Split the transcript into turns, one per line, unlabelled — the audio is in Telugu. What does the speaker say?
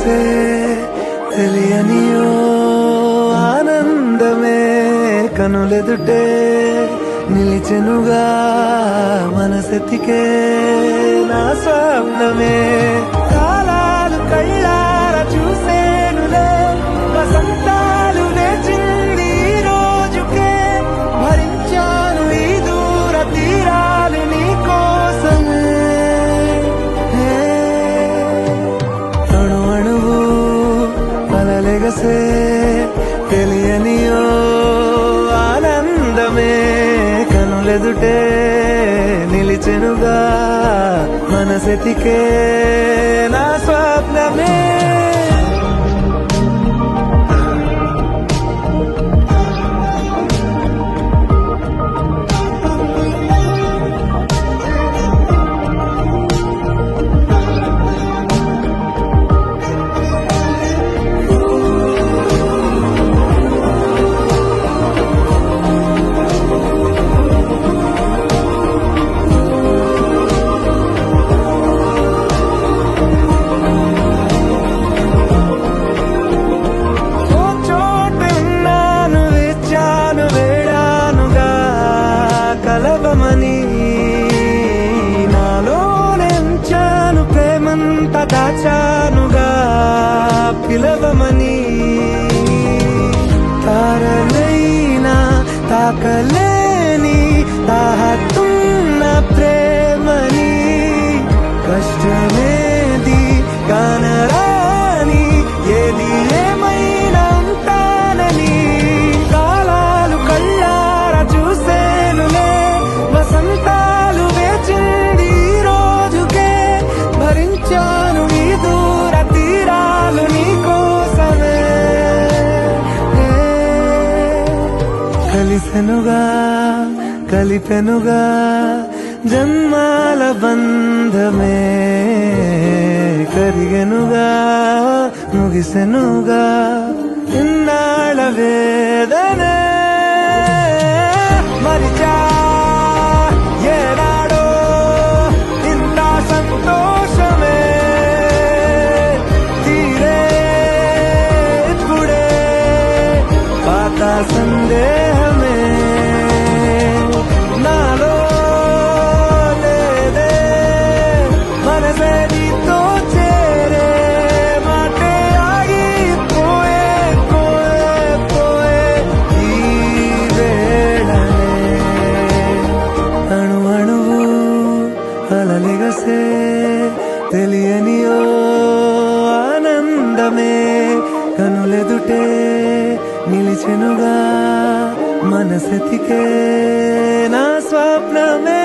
కలలెగసే తెలియనియో ఆనందమే కనులెదుటే నిలిచెనుగా మనసెతికే నా స్వప్నమే కాలాలు కళ్ళార చూసేనులే వసంతాలు వేచింది ఈ రోజుకే భరించాను ఈ దూర తీరాలు నీ కోసమే అణు అణువు కలలెగసే తెలియనియో ఆనందమే కనులెదుటే నిలిచెనుగా మనసెతికే నా స్వప్నమే కలవమని నాలోనెంచాను ప్రేమంత దాచానుగా పిలవమని తారలైనా తాకలేని తాహతున్న ప్రేమని కష్టమేది కానరాని ఏది ఏమైనా ఉంటానని కాలాలు కళ్ళార చూసేనులే వసంతాలు వేచింది ఈ రోజుకే భరించాను ఈ దూర తీరాలు నీ కోసమే కలిసెనుగా కలిపెనుగా జన్మాల బంధమే కరిగెనుగా ముగిసెనుగా ఇన్నాళ్ళ వేదనే మరిచా ఏనాడో ఇంత సంతోషమే తీరే ఇప్పుడే పాత సందేహమే నాలో లేదే మనసే నీతో చేరే మాటే ఆగిపోయే పోయే పోయే ఈ వేళనే అణు అణువు అలలెగసే తెలియనియో ఆనందమే కనులెదుటే నిలిచెనుగా మనసెతికే నా స్వప్నమే